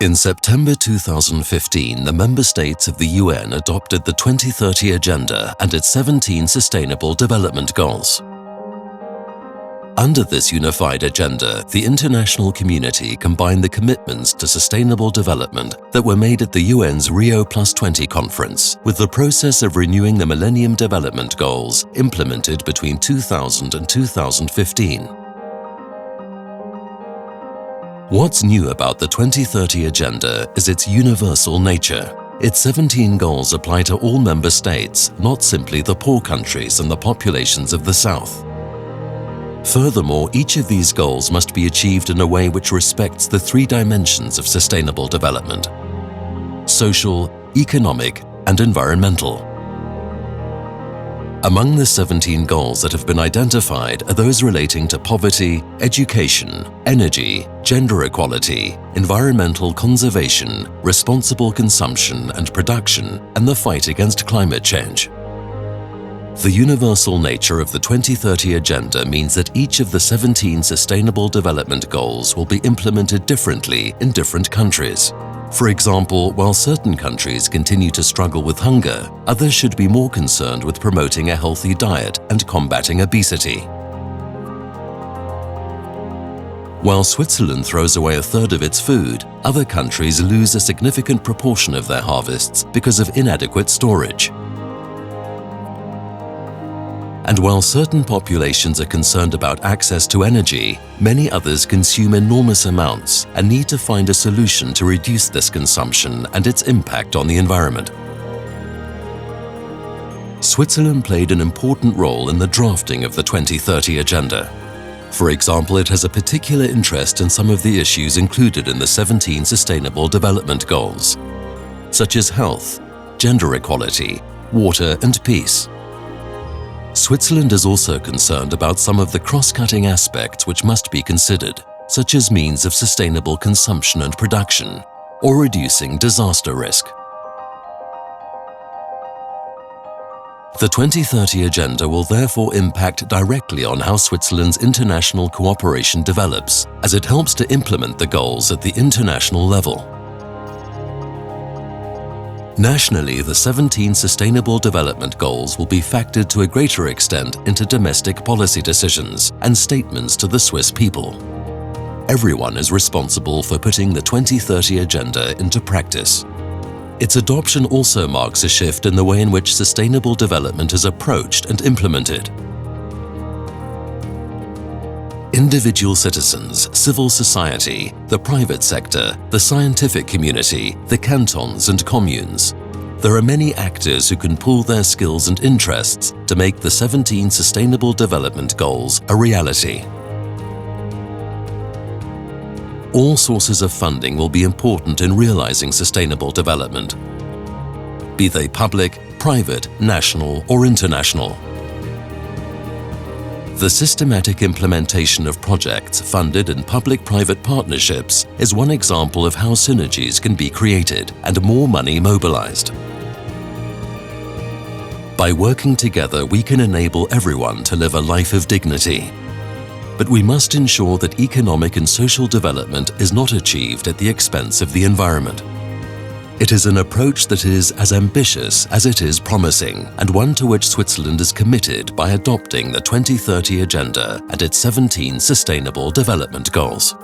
In September 2015, the member states of the UN adopted the 2030 Agenda and its 17 Sustainable Development Goals. Under this unified agenda, the international community combined the commitments to sustainable development that were made at the UN's Rio+20 conference with the process of renewing the Millennium Development Goals implemented between 2000 and 2015. What's new about the 2030 Agenda is its universal nature. Its 17 goals apply to all member states, not simply the poor countries and the populations of the South. Furthermore, each of these goals must be achieved in a way which respects the three dimensions of sustainable development: social, economic, and environmental. Among the 17 goals that have been identified are those relating to poverty, education, energy, gender equality, environmental conservation, responsible consumption and production, and the fight against climate change. The universal nature of the 2030 Agenda means that each of the 17 Sustainable Development Goals will be implemented differently in different countries. For example, while certain countries continue to struggle with hunger, others should be more concerned with promoting a healthy diet and combating obesity. While Switzerland throws away a third of its food, other countries lose a significant proportion of their harvests because of inadequate storage. And while certain populations are concerned about access to energy, many others consume enormous amounts and need to find a solution to reduce this consumption and its impact on the environment. Switzerland played an important role in the drafting of the 2030 Agenda. For example, it has a particular interest in some of the issues included in the 17 Sustainable Development Goals, such as health, gender equality, water and peace. Switzerland is also concerned about some of the cross-cutting aspects which must be considered, such as means of sustainable consumption and production, or reducing disaster risk. The 2030 Agenda will therefore impact directly on how Switzerland's international cooperation develops, as it helps to implement the goals at the international level. Nationally, the 17 Sustainable Development Goals will be factored to a greater extent into domestic policy decisions and statements to the Swiss people. Everyone is responsible for putting the 2030 Agenda into practice. Its adoption also marks a shift in the way in which sustainable development is approached and implemented. Individual citizens, civil society, the private sector, the scientific community, the cantons and communes. There are many actors who can pool their skills and interests to make the 17 Sustainable Development Goals a reality. All sources of funding will be important in realizing sustainable development, be they public, private, national or international. The systematic implementation of projects funded in public-private partnerships is one example of how synergies can be created and more money mobilized. By working together, we can enable everyone to live a life of dignity. But we must ensure that economic and social development is not achieved at the expense of the environment. It is an approach that is as ambitious as it is promising, and one to which Switzerland is committed by adopting the 2030 Agenda and its 17 Sustainable Development Goals.